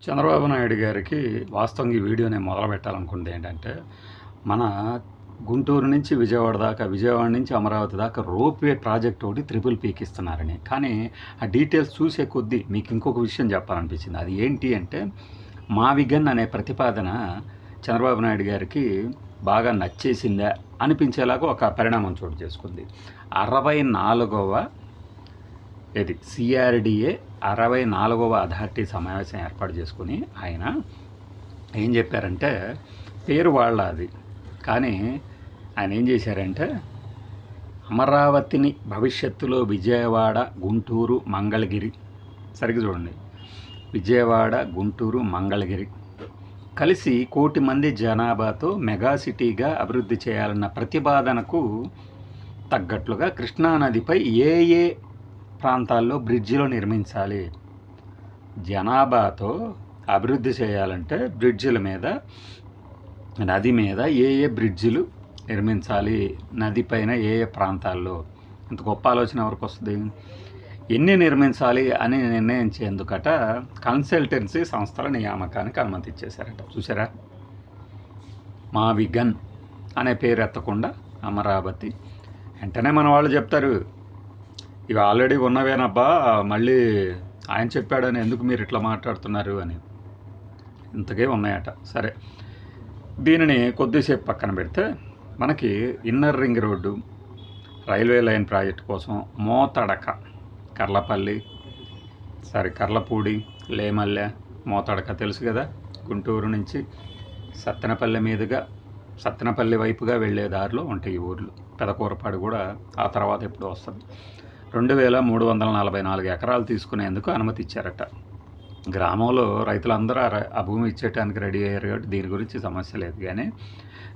చంద్రబాబు నాయుడు గారికి వాస్తవంగా ఈ వీడియో నేను మొదలు పెట్టాలనుకుంది ఏంటంటే, మన గుంటూరు నుంచి విజయవాడ దాకా, విజయవాడ నుంచి అమరావతి దాకా రోప్‌వే ప్రాజెక్ట్ ఒకటి త్రిపుల్ పీకి ఇస్తున్నారని. కానీ ఆ డీటెయిల్స్ చూసే కొద్దీ మీకు ఇంకొక విషయం చెప్పాలనిపించింది. అది ఏంటి అంటే, మావిగన్ అనే ప్రతిపాదన చంద్రబాబు నాయుడు గారికి బాగా నచ్చేసిందా అనిపించేలాగా ఒక పరిణామం చోటు చేసుకుంది. 64వ సిఆర్‌డిఏ 64వ అథారిటీ సమావేశం ఏర్పాటు చేసుకుని ఆయన ఏం చెప్పారంటే, పేరు వాళ్ళ అది, కానీ ఆయన ఏం చేశారంటే, అమరావతిని భవిష్యత్తులో విజయవాడ, గుంటూరు, మంగళగిరి, సరిగ్గా చూడండి, విజయవాడ, గుంటూరు, మంగళగిరి కలిసి 1 కోటి మంది జనాభాతో మెగా సిటీగా అభివృద్ధి చేయాలన్న ప్రతిపాదనకు తగ్గట్లుగా కృష్ణానదిపై ఏ ప్రాంతాల్లో బ్రిడ్జిలో నిర్మించాలి, జనాభాతో అభివృద్ధి చేయాలంటే బ్రిడ్జిల మీద, నది మీద ఏ బ్రిడ్జిలు నిర్మించాలి, నది పైన ఏ ప్రాంతాల్లో, ఇంత గొప్ప ఆలోచన ఎవరికి వస్తుంది, ఎన్ని నిర్మించాలి అని నిర్ణయించేందుకట కన్సల్టెన్సీ సంస్థల నియామకానికి అనుమతి ఇచ్చేశారట. చూసారా, మావిగన్ అనే పేరు ఎత్తకుండా అమరావతి. వెంటనే మన వాళ్ళు చెప్తారు, ఇవి ఆల్రెడీ ఉన్నవేనబ్బా, మళ్ళీ ఆయన చెప్పాడని ఎందుకు మీరు ఇట్లా మాట్లాడుతున్నారు అని. ఇంతకే ఉన్నాయట. సరే, దీనిని కొద్దిసేపు పక్కన పెడితే, మనకి inner ring road, railway line project కోసం మోతడక, కర్లపూడి, లేమల్లె, మోతడక తెలుసు కదా, గుంటూరు నుంచి సత్తెనపల్లి మీదుగా, సత్తెనపల్లి వైపుగా వెళ్ళే దారిలో ఉంటాయి ఈ ఊర్లు. పెదకూరపాడు కూడా ఆ తర్వాత ఎప్పుడు వస్తుంది. 2344 ఎకరాలు తీసుకునేందుకు అనుమతి ఇచ్చారట. గ్రామంలో రైతులందరూ ఆ భూమి ఇచ్చేయడానికి రెడీ అయ్యారు కాబట్టి దీని గురించి సమస్య లేదు. కానీ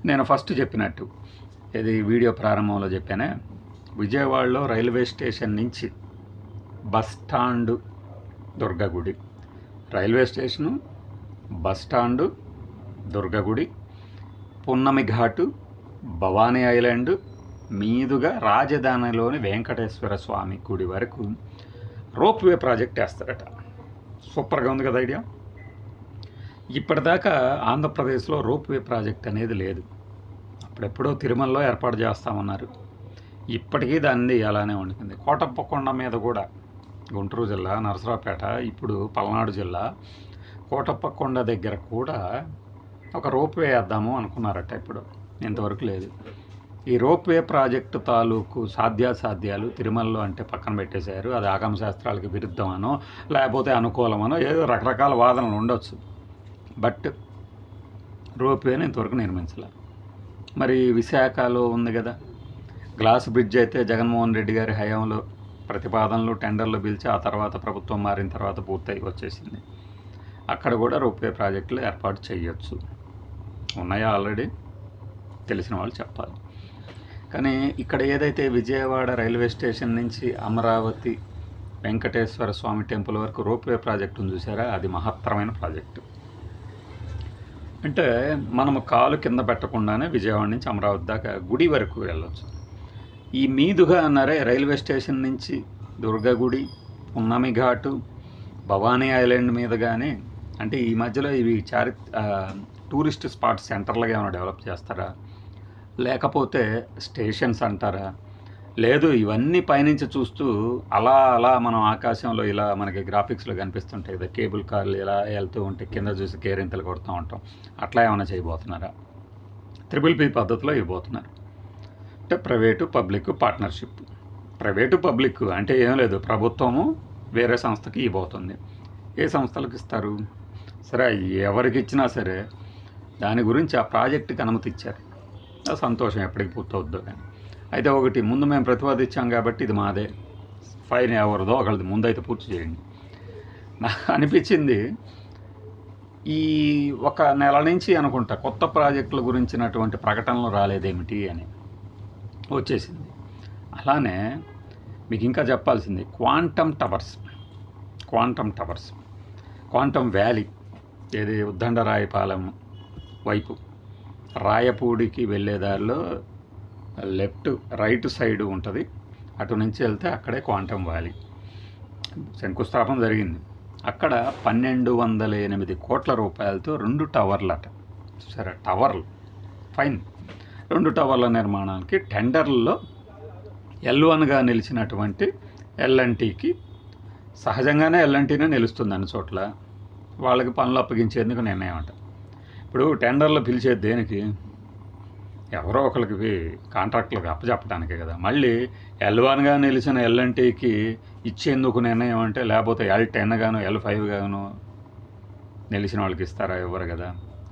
నేను ఫస్ట్ చెప్పినట్టు, ఇది వీడియో ప్రారంభంలో చెప్పానే, విజయవాడలో రైల్వే స్టేషన్ నుంచి బస్ స్టాండు, దుర్గగుడి, రైల్వే స్టేషను, బస్ స్టాండు, దుర్గగుడి, పున్నమి ఘాటు, భవానీ ఐలాండ్ మీదుగా రాజధానిలోని వెంకటేశ్వర స్వామి గుడి వరకు రోప్వే ప్రాజెక్ట్ వేస్తారట. సూపర్గా ఉంది కదా ఐడియా. ఇప్పటిదాకా ఆంధ్రప్రదేశ్లో రోప్వే ప్రాజెక్ట్ అనేది లేదు. అప్పుడెప్పుడో తిరుమలలో ఏర్పాటు చేస్తామన్నారు. ఇప్పటికీ దాన్ని అలానే ఉంటుంది. కోటప్పకొండ మీద కూడా, గుంటూరు జిల్లా నరసరావుపేట, ఇప్పుడు పల్నాడు జిల్లా కోటప్పకొండ దగ్గర కూడా ఒక రోప్వే వేద్దాము అనుకున్నారట. ఇప్పుడు ఇంతవరకు లేదు. ఈ రోప్వే ప్రాజెక్టు తాలూకు సాధ్యాసాధ్యాలు తిరుమలలో అంటే పక్కన పెట్టేశారు. అది ఆగమ శాస్త్రాలకు విరుద్ధమనో లేకపోతే అనుకూలమనో ఏదో రకరకాల వాదనలు ఉండొచ్చు. బట్ రోప్వేని ఇంతవరకు నిర్మించలే. మరి విశాఖలో ఉంది కదా, గ్లాస్ బ్రిడ్జ్ అయితే జగన్మోహన్ రెడ్డి గారి హయాంలో ప్రతిపాదనలు, టెండర్లు పిలిచి ఆ తర్వాత ప్రభుత్వం మారిన తర్వాత పూర్తయి వచ్చేసింది. అక్కడ కూడా రోప్వే ప్రాజెక్టులు ఏర్పాటు చేయొచ్చు. ఉన్నాయా ఆల్రెడీ, తెలిసిన వాళ్ళు చెప్పాలి. కానీ ఇక్కడ ఏదైతే విజయవాడ రైల్వే స్టేషన్ నుంచి అమరావతి వెంకటేశ్వర స్వామి టెంపుల్ వరకు రోప్వే ప్రాజెక్టు ఉంది చూసారా, అది మహత్తరమైన ప్రాజెక్టు. అంటే మనము కాలు కింద పెట్టకుండానే విజయవాడ నుంచి అమరావతి దాకా గుడి వరకు వెళ్ళొచ్చు. ఈ మీదుగా అన్నారే, రైల్వే స్టేషన్ నుంచి దుర్గగుడి, పున్నమి ఘాటు, భవానీ ఐలాండ్ మీద కానీ, అంటే ఈ మధ్యలో ఇవి టూరిస్ట్ స్పాట్ సెంటర్లుగా ఏమైనా డెవలప్ చేస్తారా, లేకపోతే స్టేషన్స్ అంటారా, లేదు ఇవన్నీ పైనుంచి చూస్తూ అలా మనం ఆకాశంలో ఇలా మనకి గ్రాఫిక్స్లో కనిపిస్తుంటాయి కదా, కేబుల్ కార్లు ఇలా వెళ్తూ ఉంటే కింద చూసి కేరింతలు కొడుతూ ఉంటాం, అట్లా ఏమైనా చేయబోతున్నారా? త్రిపుల్ పద్ధతిలో ఇవ్వబోతున్నారు. అంటే private public partnership. Private public అంటే ఏం లేదు, ప్రభుత్వము వేరే సంస్థకి ఇవ్వబోతుంది. ఏ సంస్థలకు ఇస్తారు? సరే, ఎవరికి ఇచ్చినా సరే దాని గురించి ఆ ప్రాజెక్టుకి అనుమతి ఇచ్చారు. సంతోషం, ఎప్పటికి పూర్తవుద్దో కానీ. అయితే ఒకటి, ముందు మేము ప్రతిపాదించాం కాబట్టి ఇది మాదే, ఫైన్ ఎవరిదో ఒకళ్ళది, ముందైతే పూర్తి చేయండి. నాకు అనిపించింది, ఈ 1 నెల నుంచి అనుకుంటా కొత్త ప్రాజెక్టుల గురించినటువంటి ప్రకటనలు రాలేదేమిటి అని వచ్చేసింది. అలానే మీకు ఇంకా చెప్పాల్సింది, క్వాంటమ్ టవర్స్, క్వాంటమ్ వ్యాలీ, ఏది ఉద్దండరాయపాలెం వైపు రాయపూడికి వెళ్ళే దారిలో రైట్ సైడ్ ఉంటుంది. అటు నుంచి వెళ్తే అక్కడే క్వాంటమ్ వ్యాలీ శంకుస్థాపన జరిగింది. అక్కడ 1208 కోట్ల రూపాయలతో 2 టవర్లట. సరే, టవర్లు ఫైన్. 2 టవర్ల నిర్మాణానికి టెండర్లలో L1గా నిలిచినటువంటి L&Tకి, సహజంగానే L&Tనే నిలుస్తుంది అన్ని చోట్ల, వాళ్ళకి పనులు అప్పగించేందుకు నిర్ణయం అంట. ఇప్పుడు టెండర్లు పిలిచేది దేనికి? ఎవరో ఒకరికి కాంట్రాక్టులకు అప్పచెప్పడానికే కదా. మళ్ళీ L1గా నిలిచిన L&Tకి ఇచ్చేందుకు నిర్ణయం అంటే, లేకపోతే L10 గాను L5 గాను నిలిచిన వాళ్ళకి ఇస్తారా? ఇవ్వరు కదా.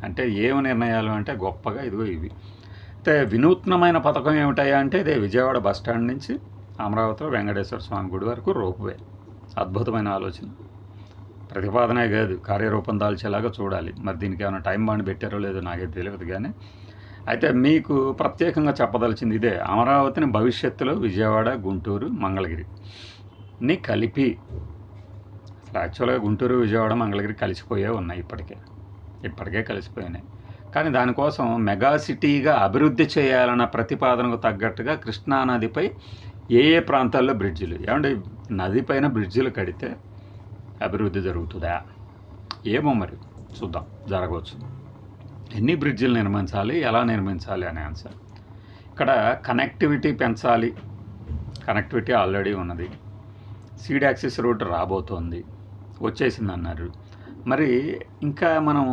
అంటే ఏమి నిర్ణయాలు అంటే గొప్పగా ఇదిగో ఇవి. అయితే వినూత్నమైన పథకం ఏమిటాయా అంటే, ఇదే విజయవాడ బస్టాండ్ నుంచి అమరావతిలో వెంకటేశ్వర స్వామి గుడి వరకు రోప్వే. అద్భుతమైన ఆలోచన. ప్రతిపాదనే కాదు, కార్యరూపం దాల్చేలాగా చూడాలి. మరి దీనికి ఏమైనా టైం బాండ్ పెట్టారో లేదో నాకే తెలియదు. కానీ అయితే మీకు ప్రత్యేకంగా చెప్పదలిచింది ఇదే. అమరావతిని భవిష్యత్తులో విజయవాడ, గుంటూరు, మంగళగిరిని కలిపి, అసలు యాక్చువల్గా గుంటూరు, విజయవాడ, మంగళగిరి కలిసిపోయే ఉన్నాయి. ఇప్పటికే కలిసిపోయినాయి. కానీ దానికోసం మెగా సిటీగా అభివృద్ధి చేయాలన్న ప్రతిపాదనకు తగ్గట్టుగా కృష్ణానదిపై ఏ ప్రాంతాల్లో బ్రిడ్జిలు, ఏమంటే నదిపైన బ్రిడ్జిలు కడితే అభివృద్ధి జరుగుతుందా? ఏమో మరి చూద్దాం, జరగవచ్చు. ఎన్ని బ్రిడ్జిలు నిర్మించాలి, ఎలా నిర్మించాలి అనే ఆన్సర్. ఇక్కడ కనెక్టివిటీ పెంచాలి. కనెక్టివిటీ ఆల్రెడీ ఉన్నది. సీడ్ యాక్సిస్ రూట్ రాబోతోంది, వచ్చేసింది అన్నారు. మరి ఇంకా మనం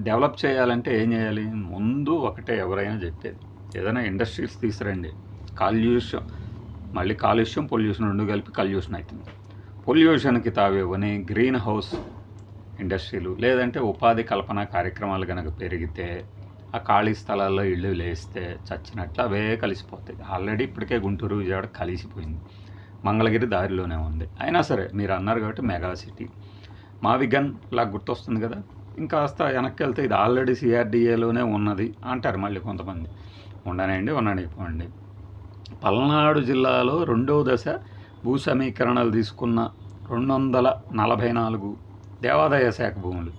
డెవలప్ చేయాలంటే ఏం చేయాలి? ముందు ఒకటే ఎవరైనా చెప్పేది, ఏదైనా ఇండస్ట్రీస్ తీసుకురండి. కాలుష్యం పొల్యూషన్ 2 కలిపి కల్యూషన్ అవుతుంది. పొల్యూషన్కి తావివ్వని గ్రీన్ హౌస్ ఇండస్ట్రీలు, లేదంటే ఉపాధి కల్పన కార్యక్రమాలు కనుక పెరిగితే, ఆ ఖాళీ స్థలాల్లో ఇళ్ళు లేస్తే చచ్చినట్లు అవే కలిసిపోతాయి. ఆల్రెడీ ఇప్పటికే గుంటూరు, విజయవాడ కలిసిపోయింది. మంగళగిరి దారిలోనే ఉంది. అయినా సరే మీరు అన్నారు కాబట్టి మెగా సిటీ మావిగన్ లాగా గుర్తొస్తుంది కదా. ఇంకాస్త వెనక్కి వెళ్తే ఇది ఆల్రెడీ CRDAలోనే ఉన్నది అంటారు మళ్ళీ కొంతమంది. ఉండనిపోండి. పల్నాడు జిల్లాలో 2వ దశ భూ సమీకరణలు తీసుకున్న 244 దేవాదాయ శాఖ భూములు,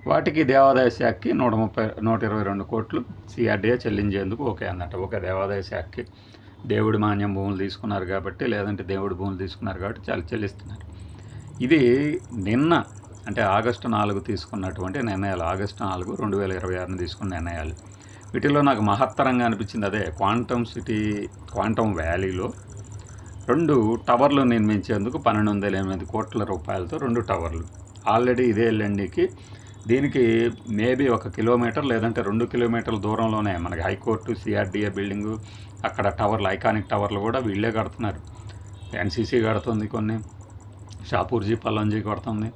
వాటికి దేవాదాయ శాఖకి 122 కోట్లు CRDA చెల్లించేందుకు ఓకే అన్నట్టు. ఒక దేవాదాయ శాఖకి దేవుడి మాన్యం భూములు తీసుకున్నారు కాబట్టి, లేదంటే దేవుడి భూములు తీసుకున్నారు కాబట్టి చెల్లిస్తున్నారు. ఇది నిన్న అంటే ఆగస్టు 4 తీసుకున్నటువంటి నిర్ణయాలు. ఆగస్టు 4, 2026 తీసుకున్న నిర్ణయాలు. వీటిలో నాకు మహత్తరంగా అనిపించింది అదే, క్వాంటమ్ వ్యాలీలో 2 టవర్లు నిర్మించేందుకు 1208 కోట్ల రూపాయలతో 2 టవర్లు. ఆల్రెడీ ఇదే L&Tకి, దీనికి మేబీ 1 కిలోమీటర్ లేదంటే 2 కిలోమీటర్ల దూరంలోనే మనకి హైకోర్టు, CRDA బిల్డింగు, అక్కడ టవర్లు, ఐకానిక్ టవర్లు కూడా వీళ్ళే కడుతున్నారు. NCC కడుతుంది కొన్ని, షాపూర్జీ, పల్లంజీ కడుతుంది,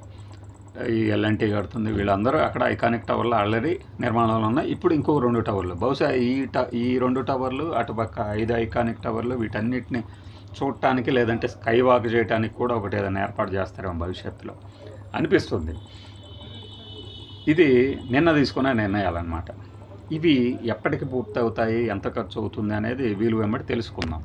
ఈ L&T కడుతుంది. వీళ్ళందరూ అక్కడ ఐకానిక్ టవర్లు ఆల్రెడీ నిర్మాణంలో ఉన్నాయి. ఇప్పుడు ఇంకో 2 టవర్లు, బహుశా ఈ 2 టవర్లు, అటుపక్క 5 ఐకానిక్ టవర్లు, వీటన్నిటిని చూడటానికి లేదంటే స్కై వాక్ చేయడానికి కూడా ఒకటి ఏదైనా ఏర్పాటు చేస్తారేమో భవిష్యత్తులో అనిపిస్తుంది. ఇది నిన్న తీసుకునే నిర్ణయాలన్నమాట. ఇవి ఎప్పటికి పూర్తవుతాయి, ఎంత ఖర్చు అవుతుంది అనేది వీలు వెంబడి తెలుసుకుందాం.